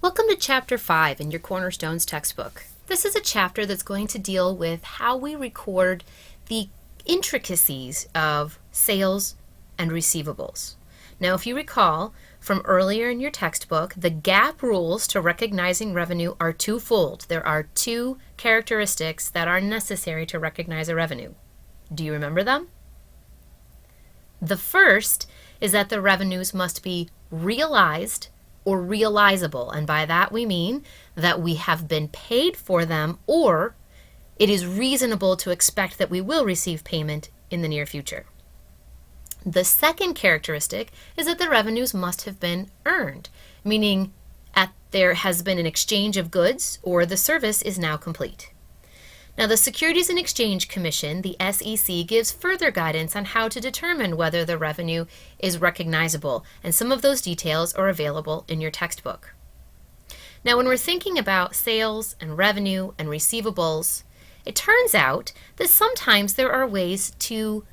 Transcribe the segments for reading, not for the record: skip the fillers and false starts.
Welcome to Chapter 5 in your Cornerstones textbook. This is a chapter that's going to deal with how we record the intricacies of sales and receivables. Now, if you recall from earlier in your textbook, the GAAP rules to recognizing revenue are twofold. There are two characteristics that are necessary to recognize a revenue. Do you remember them? The first is that the revenues must be realized or realizable, and by that we mean that we have been paid for them or it is reasonable to expect that we will receive payment in the near future. The second characteristic is that the revenues must have been earned, meaning there has been an exchange of goods or the service is now complete. Now, the Securities and Exchange Commission, the SEC, gives further guidance on how to determine whether the revenue is recognizable, and some of those details are available in your textbook. Now, when we're thinking about sales and revenue and receivables, it turns out that sometimes there are ways to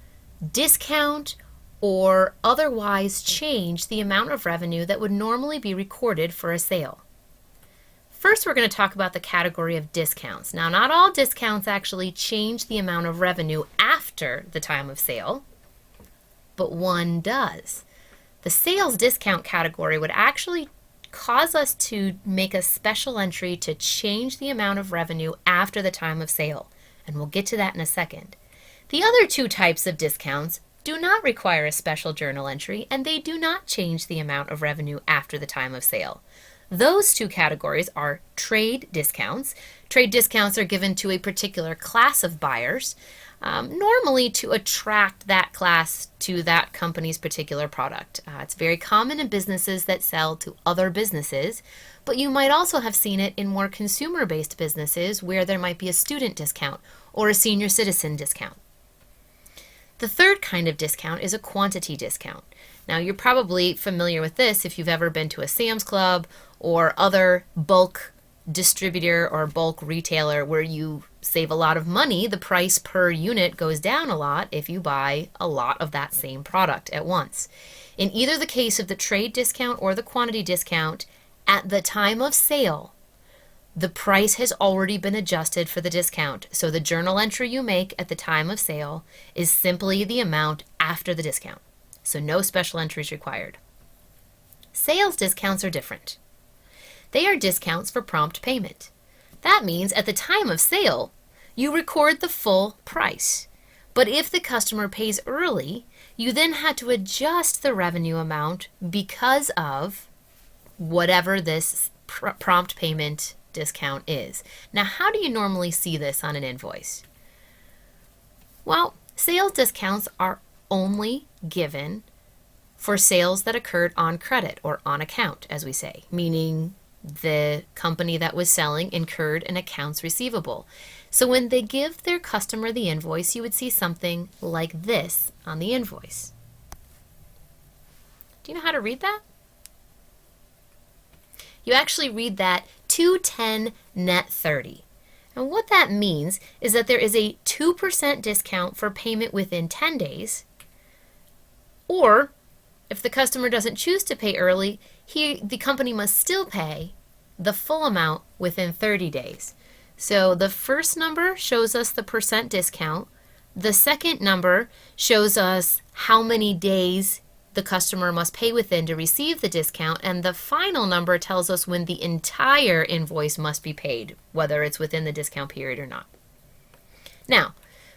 discount or otherwise change the amount of revenue that would normally be recorded for a sale. First, we're going to talk about the category of discounts. Now, not all discounts actually change the amount of revenue after the time of sale, but one does. The sales discount category would actually cause us to make a special entry to change the amount of revenue after the time of sale, and we'll get to that in a second. The other two types of discounts do not require a special journal entry, and they do not change the amount of revenue after the time of sale. Those two categories are trade discounts. Trade discounts are given to a particular class of buyers, normally to attract that class to that company's particular product. It's very common in businesses that sell to other businesses, but you might also have seen it in more consumer-based businesses where there might be a student discount or a senior citizen discount. The third kind of discount is a quantity discount. Now, you're probably familiar with this if you've ever been to a Sam's Club or other bulk distributor or bulk retailer where you save a lot of money. The price per unit goes down a lot if you buy a lot of that same product at once. In either the case of the trade discount or the quantity discount, at the time of sale, the price has already been adjusted for the discount. So the journal entry you make at the time of sale is simply the amount after the discount. So no special entries required. Sales discounts are different. They are discounts for prompt payment. That means at the time of sale, you record the full price. But if the customer pays early, you then had to adjust the revenue amount because of whatever this prompt payment discount is. Now, how do you normally see this on an invoice? Well, sales discounts are only given for sales that occurred on credit or on account, as we say, meaning the company that was selling incurred an accounts receivable. So when they give their customer the invoice, you would see something like this on the invoice. Do you know how to read that? You actually read that 210 net 30. And what that means is that there is a 2% discount for payment within 10 days, or if the customer doesn't choose to pay early, the company must still pay the full amount within 30 days. So the first number shows us the percent discount. The second number shows us how many days the customer must pay within to receive the discount, and the final number tells us when the entire invoice must be paid, whether it's within the discount period or not. Now,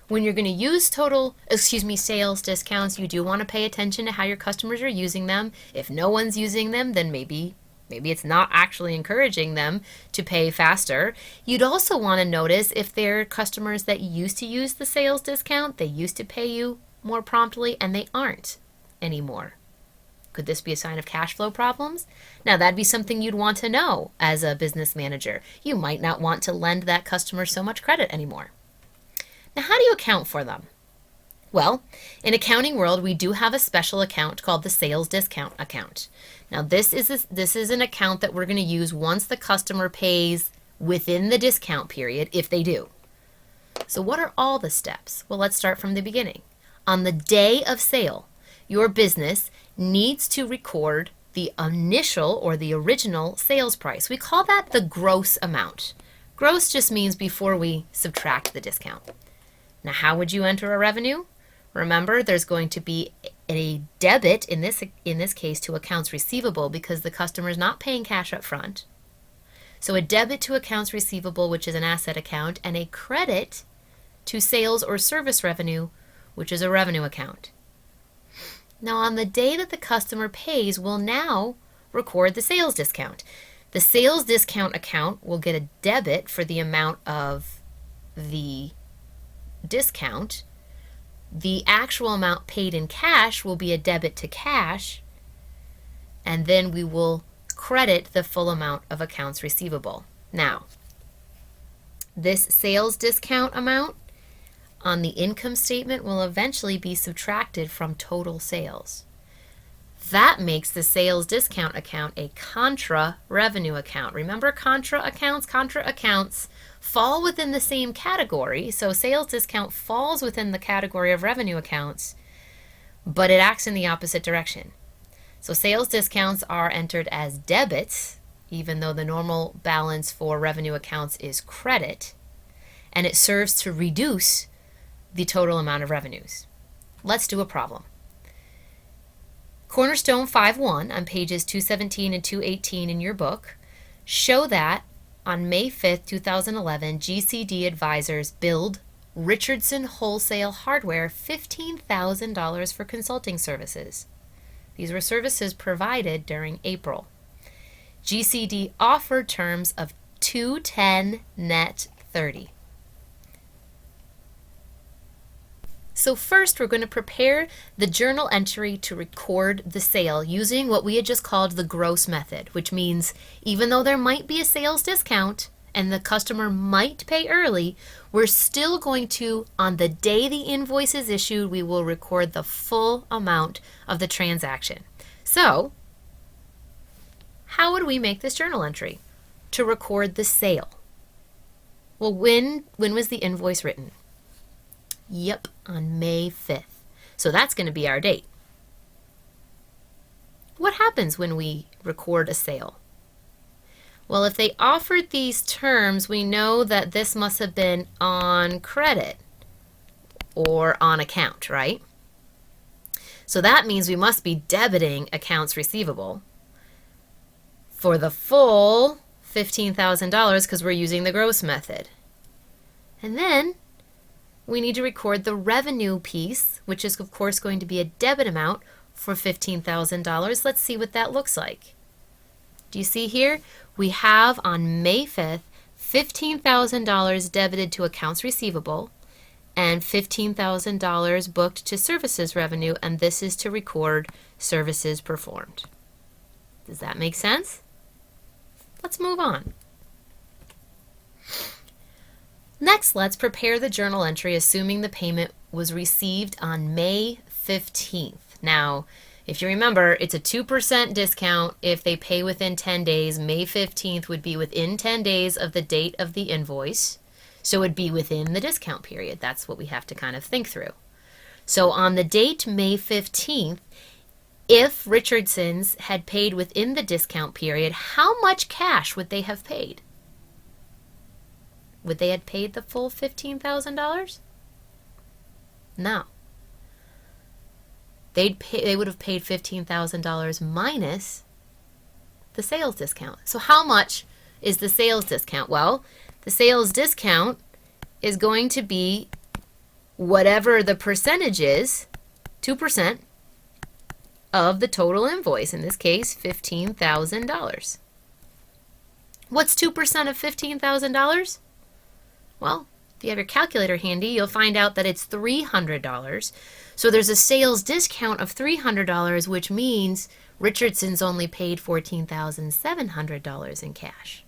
when you're going to use sales discounts, you do want to pay attention to how your customers are using them. If no one's using them, then maybe it's not actually encouraging them to pay faster. You'd also want to notice if they're customers that used to use the sales discount, they used to pay you more promptly, and they aren't anymore. Could this be a sign of cash flow problems? Now, that'd be something you'd want to know as a business manager. You might not want to lend that customer so much credit anymore. Now, how do you account for them? Well, in accounting world, we do have a special account called the sales discount account. Now, this is an account that we're going to use once the customer pays within the discount period, if they do. So what are all the steps? Well, let's start from the beginning. On the day of sale, your business needs to record the initial or the original sales price. We call that the gross amount. Gross just means before we subtract the discount. Now, how would you enter a revenue? Remember, there's going to be a debit in this case to accounts receivable because the customer is not paying cash up front. So a debit to accounts receivable, which is an asset account, and a credit to sales or service revenue, which is a revenue account. Now, on the day that the customer pays, we'll now record the sales discount. The sales discount account will get a debit for the amount of the discount. The actual amount paid in cash will be a debit to cash, and then we will credit the full amount of accounts receivable. Now, this sales discount amount on the income statement will eventually be subtracted from total sales. That makes the sales discount account a contra revenue account. Remember contra accounts? Contra accounts fall within the same category. So sales discount falls within the category of revenue accounts, but it acts in the opposite direction. So sales discounts are entered as debits, even though the normal balance for revenue accounts is credit, and it serves to reduce the total amount of revenues. Let's do a problem. Cornerstone 5.1 on pages 217 and 218 in your book show that on May 5th, 2011, GCD advisors billed Richardson Wholesale Hardware $15,000 for consulting services. These were services provided during April. GCD offered terms of 210 net 30. So first, we're going to prepare the journal entry to record the sale using what we had just called the gross method, which means even though there might be a sales discount and the customer might pay early, we're still going to, on the day the invoice is issued, we will record the full amount of the transaction. So, how would we make this journal entry to record the sale? Well, when was the invoice written? Yep, on May 5th. So that's going to be our date. What happens when we record a sale? Well, if they offered these terms, we know that this must have been on credit or on account, right? So that means we must be debiting accounts receivable for the full $15,000 because we're using the gross method. And then we need to record the revenue piece, which is of course going to be a debit amount for $15,000. Let's see what that looks like. Do you see here? We have on May 5th, $15,000 debited to accounts receivable and $15,000 booked to services revenue, and this is to record services performed. Does that make sense? Let's move on. Next, let's prepare the journal entry assuming the payment was received on May 15th. Now, if you remember, it's a 2% discount if they pay within 10 days. May 15th would be within 10 days of the date of the invoice, so it would be within the discount period. That's what we have to kind of think through. So on the date May 15th, if Richardson's had paid within the discount period, how much cash would they have paid? Would they have paid the full $15,000? No. They would have paid $15,000 minus the sales discount. So how much is the sales discount? Well, the sales discount is going to be whatever the percentage is, 2% of the total invoice, in this case, $15,000. What's 2% of $15,000? Well, if you have your calculator handy, you'll find out that it's $300. So there's a sales discount of $300, which means Richardson's only paid $14,700 in cash.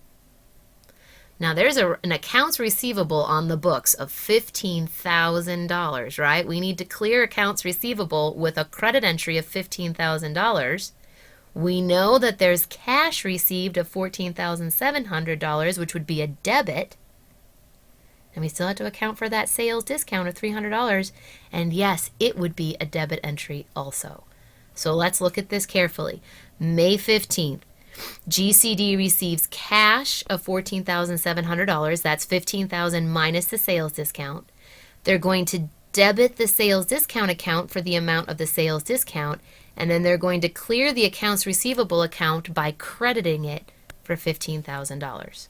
Now there's an accounts receivable on the books of $15,000, right? We need to clear accounts receivable with a credit entry of $15,000. We know that there's cash received of $14,700, which would be a debit. And we still have to account for that sales discount of $300. And yes, it would be a debit entry also. So let's look at this carefully. May 15th, GCD receives cash of $14,700. That's $15,000 minus the sales discount. They're going to debit the sales discount account for the amount of the sales discount, and then they're going to clear the accounts receivable account by crediting it for $15,000.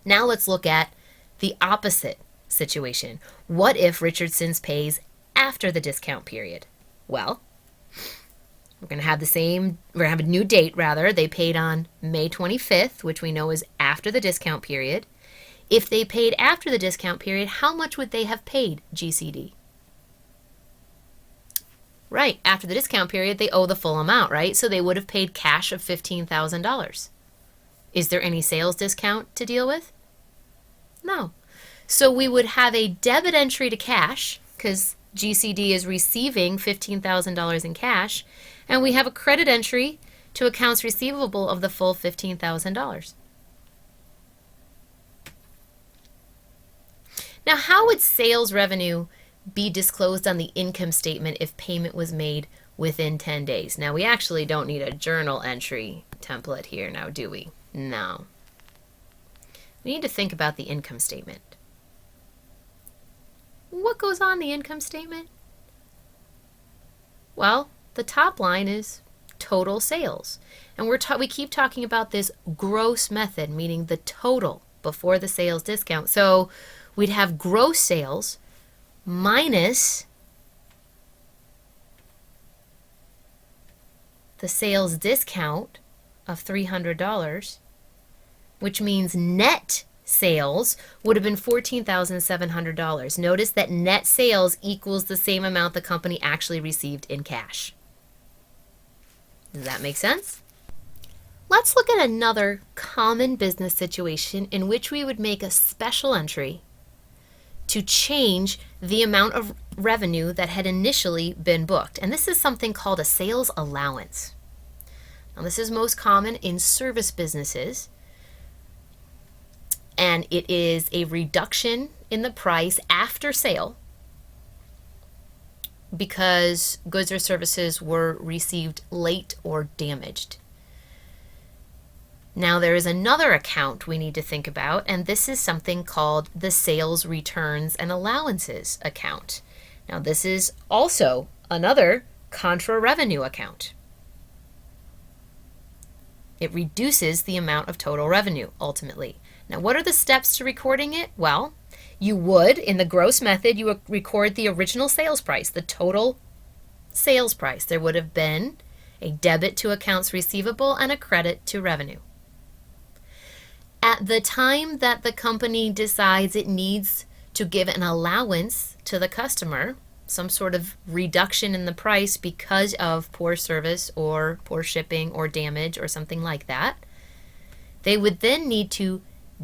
Now let's look at the opposite situation. What if Richardson's pays after the discount period? Well, we're going to have a new date rather. They paid on May 25th, which we know is after the discount period. If they paid after the discount period, how much would they have paid GCD? Right, after the discount period, they owe the full amount, right? So they would have paid cash of $15,000. Is there any sales discount to deal with? No. So we would have a debit entry to cash because GCD is receiving $15,000 in cash, and we have a credit entry to accounts receivable of the full $15,000. Now, how would sales revenue be disclosed on the income statement if payment was made within 10 days? Now, we actually don't need a journal entry template here now, do we? No. We need to think about the income statement. What goes on the income statement? Well, the top line is total sales. And we keep talking about this gross method, meaning the total before the sales discount. So we'd have gross sales minus the sales discount of $300, which means net sales would have been $14,700. Notice that net sales equals the same amount the company actually received in cash. Does that make sense? Let's look at another common business situation in which we would make a special entry to change the amount of revenue that had initially been booked. And this is something called a sales allowance. Now, this is most common in service businesses, and it is a reduction in the price after sale because goods or services were received late or damaged. Now, there is another account we need to think about, and this is something called the sales returns and allowances account. Now, this is also another contra revenue account. It reduces the amount of total revenue ultimately. Now, what are the steps to recording it? Well, you would, in the gross method, you would record the original sales price, the total sales price. There would have been a debit to accounts receivable and a credit to revenue. At the time that the company decides it needs to give an allowance to the customer, some sort of reduction in the price because of poor service or poor shipping or damage or something like that, they would then need to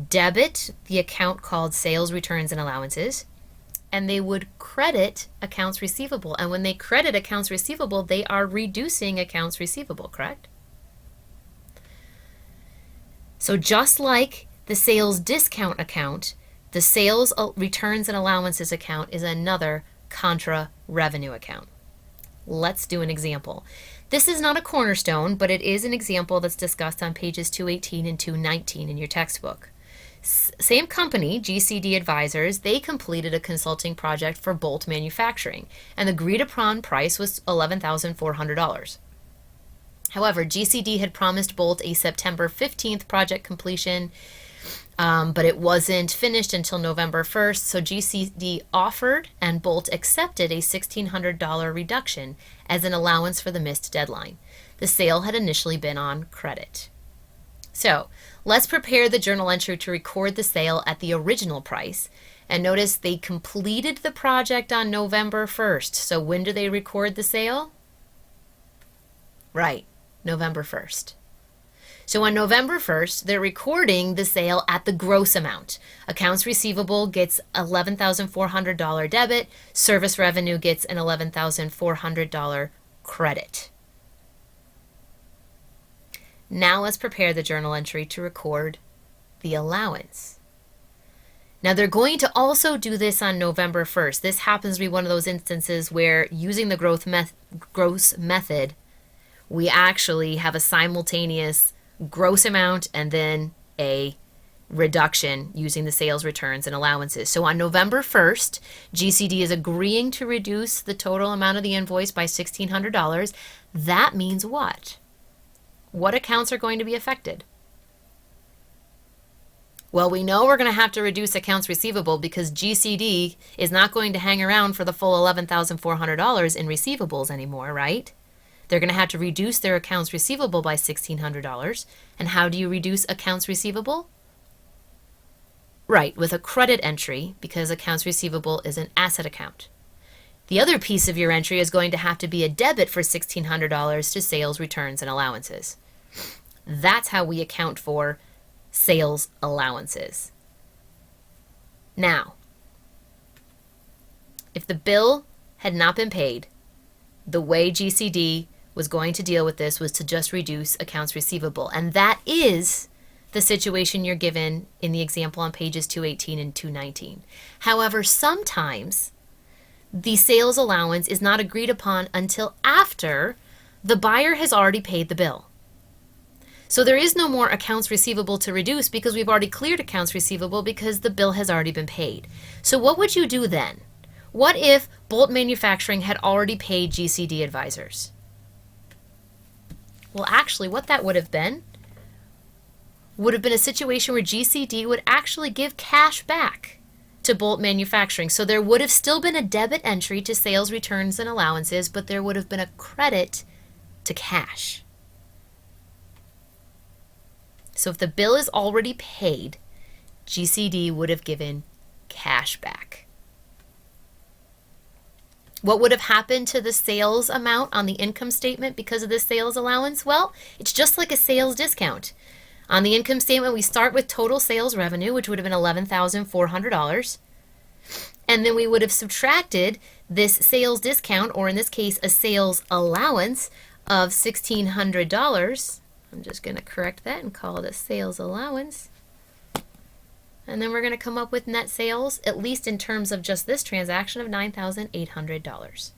debit the account called sales returns and allowances, and they would credit accounts receivable. And when they credit accounts receivable, they are reducing accounts receivable, correct? So just like the sales discount account, the sales returns and allowances account is another contra revenue account. Let's do an example. This is not a cornerstone, but it is an example that's discussed on pages 218 and 219 in your textbook. Same company, GCD Advisors, they completed a consulting project for Bolt Manufacturing, and the agreed upon price was $11,400. However, GCD had promised Bolt a September 15th project completion, but it wasn't finished until November 1st, so GCD offered and Bolt accepted a $1,600 reduction as an allowance for the missed deadline. The sale had initially been on credit. So let's prepare the journal entry to record the sale at the original price. And notice they completed the project on November 1st. So when do they record the sale? Right, November 1st. So on November 1st, they're recording the sale at the gross amount. Accounts receivable gets $11,400 debit. Service revenue gets an $11,400 credit. Now let's prepare the journal entry to record the allowance. Now they're going to also do this on November 1st. This happens to be one of those instances where using the gross method, we actually have a simultaneous gross amount and then a reduction using the sales returns and allowances. So on November 1st, GCD is agreeing to reduce the total amount of the invoice by $1,600. That means what? What accounts are going to be affected? Well, we know we're going to have to reduce accounts receivable because GCD is not going to hang around for the full $11,400 in receivables anymore, right? They're going to have to reduce their accounts receivable by $1,600. And how do you reduce accounts receivable? Right, with a credit entry, because accounts receivable is an asset account. The other piece of your entry is going to have to be a debit for $1,600 to sales returns and allowances. That's how we account for sales allowances. Now, if the bill had not been paid, the way GCD was going to deal with this was to just reduce accounts receivable. And that is the situation you're given in the example on pages 218 and 219. However, sometimes the sales allowance is not agreed upon until after the buyer has already paid the bill. So there is no more accounts receivable to reduce because we've already cleared accounts receivable because the bill has already been paid. So what would you do then? What if Bolt Manufacturing had already paid GCD advisors? Well, actually, what that would have been a situation where GCD would actually give cash back to Bolt Manufacturing. So there would have still been a debit entry to sales returns and allowances, but there would have been a credit to cash. So if the bill is already paid, GCD would have given cash back. What would have happened to the sales amount on the income statement because of this sales allowance? Well, it's just like a sales discount. On the income statement, we start with total sales revenue, which would have been $11,400. And then we would have subtracted this sales discount, or in this case, a sales allowance of $1,600. I'm just going to correct that and call it a sales allowance. And then we're going to come up with net sales, at least in terms of just this transaction, of $9,800.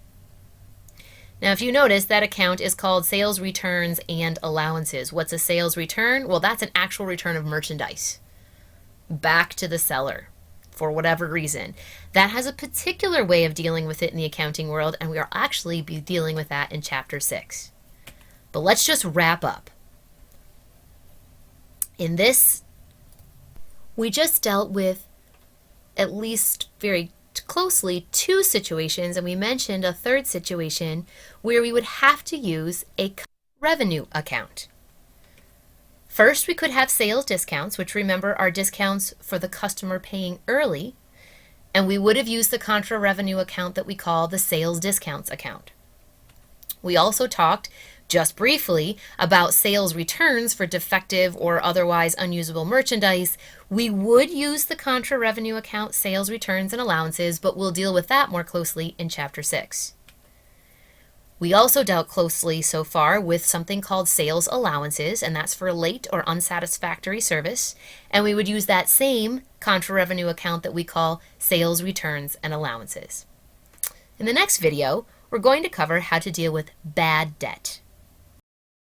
Now, if you notice, that account is called sales returns and allowances. What's a sales return? Well, that's an actual return of merchandise back to the seller for whatever reason. That has a particular way of dealing with it in the accounting world, and we will actually be dealing with that in Chapter 6. But let's just wrap up. In this, we just dealt with, at least very closely, two situations, and we mentioned a third situation where we would have to use a revenue account. First, we could have sales discounts, which, remember, are discounts for the customer paying early, and we would have used the contra revenue account that we call the sales discounts account. We also talked just briefly about sales returns for defective or otherwise unusable merchandise. We would use the contra revenue account, sales returns and allowances, but we'll deal with that more closely in Chapter 6. We also dealt closely so far with something called sales allowances, and that's for late or unsatisfactory service, and we would use that same contra revenue account that we call sales returns and allowances. In the next video, we're going to cover how to deal with bad debt.